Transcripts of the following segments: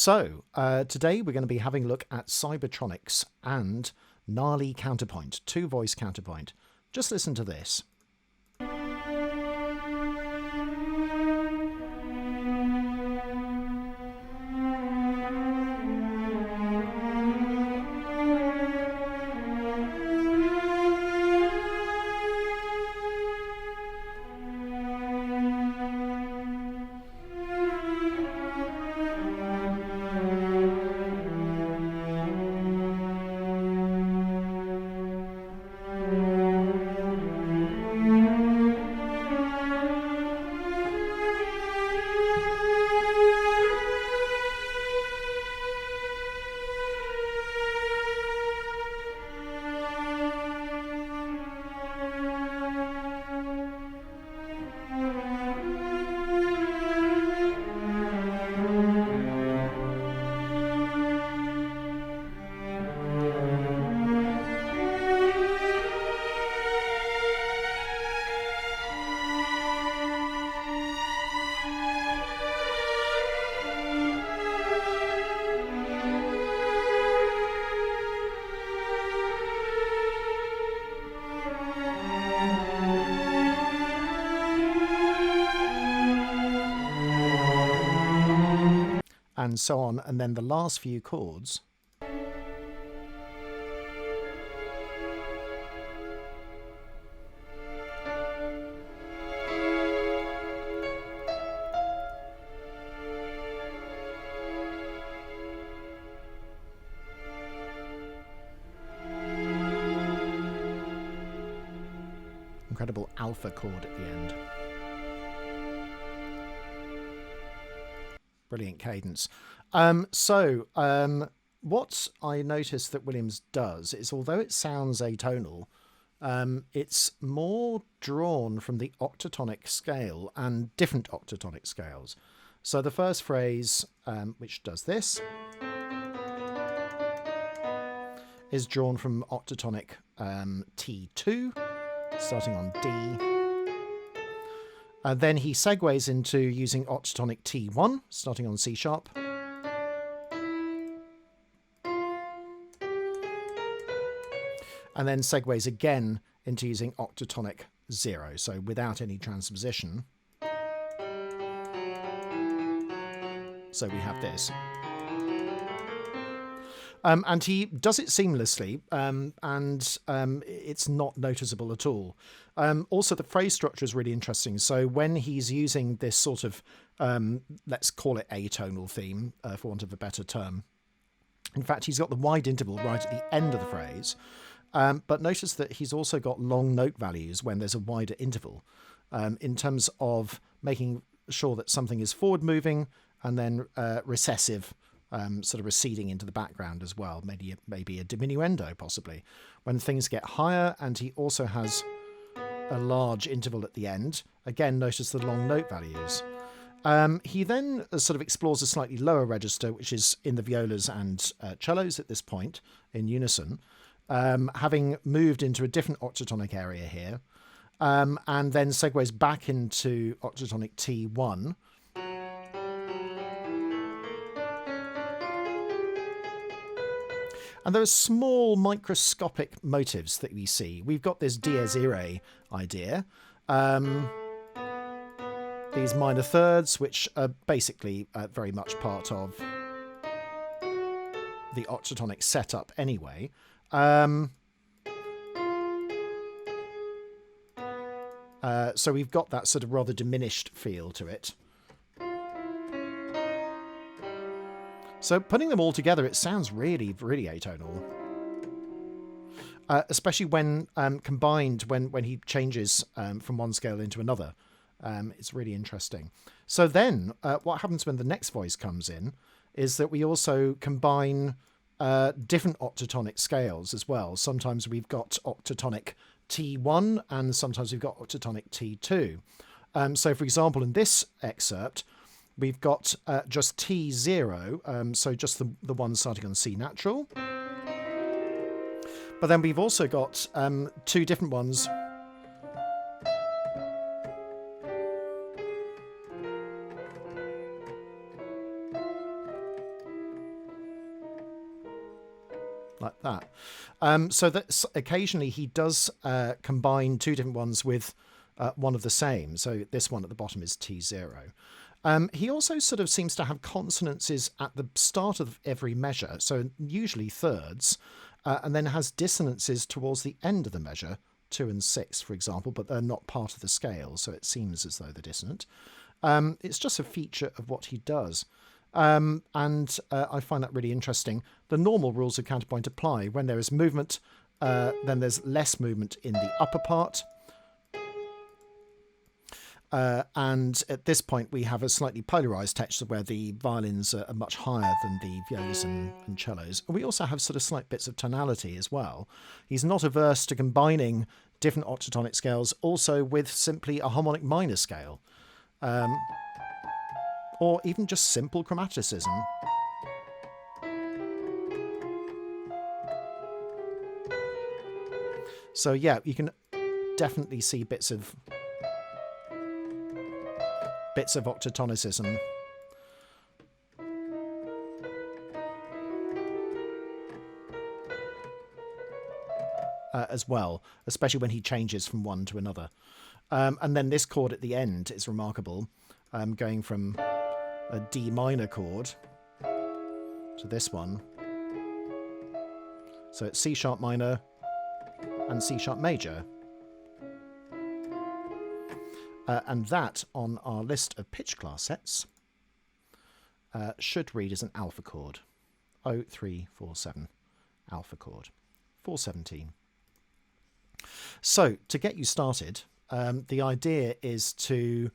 So, today we're going to be having a look at Cybertronics and Gnarly Counterpoint, two-voice counterpoint. Just listen to this. And so on, and then the last few chords incredible alpha chord at the end. Brilliant cadence. What I noticed that Williams does is, although it sounds atonal, it's more drawn from the octatonic scale and different octatonic scales. So the first phrase, which does this, is drawn from octatonic T2, starting on D. Then he segues into using octatonic T1, starting on C sharp. And then segues again into using octatonic 0, so without any transposition. So we have this. And he does it seamlessly, and it's not noticeable at all. Also, the phrase structure is really interesting. So when he's using this sort of, let's call it atonal theme, for want of a better term, in fact, he's got the wide interval right at the end of the phrase. But notice that he's also got long note values when there's a wider interval, in terms of making sure that something is forward moving and then recessive, sort of receding into the background as well, maybe a diminuendo possibly, when things get higher. And he also has a large interval at the end. Again, notice the long note values. He then sort of explores a slightly lower register, which is in the violas and cellos at this point in unison, having moved into a different octatonic area here, and then segues back into octatonic T1. And there are small microscopic motives that we see. We've got this Dies Irae idea. These minor thirds, which are basically very much part of the octatonic setup anyway. So we've got that sort of rather diminished feel to it. So putting them all together, it sounds really, really atonal. Especially when combined, when he changes from one scale into another. It's really interesting. So then what happens when the next voice comes in is that we also combine different octatonic scales as well. Sometimes we've got octatonic T1 and sometimes we've got octatonic T2. So for example, in this excerpt, we've got just T0, so just the one starting on C natural. But then we've also got two different ones. like that. So that occasionally he does combine two different ones with one of the same. So this one at the bottom is T0. He also sort of seems to have consonances at the start of every measure, so usually thirds, and then has dissonances towards the end of the measure, 2 and 6, for example, but they're not part of the scale, so it seems as though they're dissonant. It's just a feature of what he does. And I find that really interesting. The normal rules of counterpoint apply. When there is movement, then there's less movement in the upper part. And at this point, we have a slightly polarized texture where the violins are much higher than the violas and cellos. We also have sort of slight bits of tonality as well. He's not averse to combining different octatonic scales also with simply a harmonic minor scale. Or even just simple chromaticism. So yeah, you can definitely see bits of octatonicism. As well, especially when he changes from one to another. And then this chord at the end is remarkable, going from a D minor chord to this one. So it's C sharp minor and C sharp major. And that, on our list of pitch class sets, should read as an alpha chord. 0347, alpha chord, 417. So, to get you started, the idea is to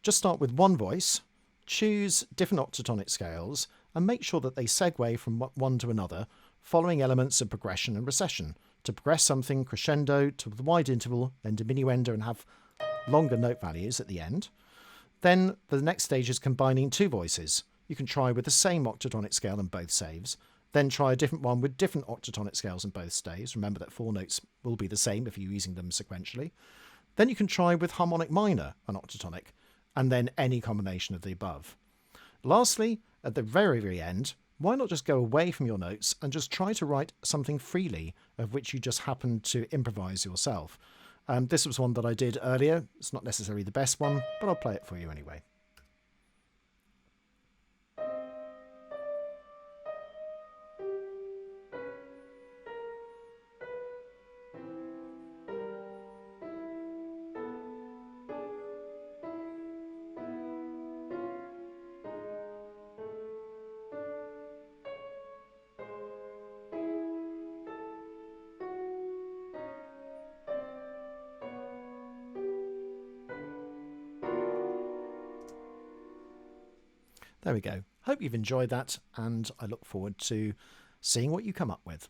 just start with one voice, choose different octatonic scales, and make sure that they segue from one to another, following elements of progression and recession, to progress something crescendo to the wide interval, then diminuendo, and have longer note values at the end. Then the next stage is combining two voices. You can try with the same octatonic scale in both saves, then try a different one with different octatonic scales in both staves. Remember that 4 notes will be the same if you're using them sequentially. Then you can try with harmonic minor and octatonic, and then any combination of the above. Lastly, at the very, very end, why not just go away from your notes and just try to write something freely of which you just happen to improvise yourself. This was one that I did earlier. It's not necessarily the best one, but I'll play it for you anyway. There we go. Hope you've enjoyed that, and I look forward to seeing what you come up with.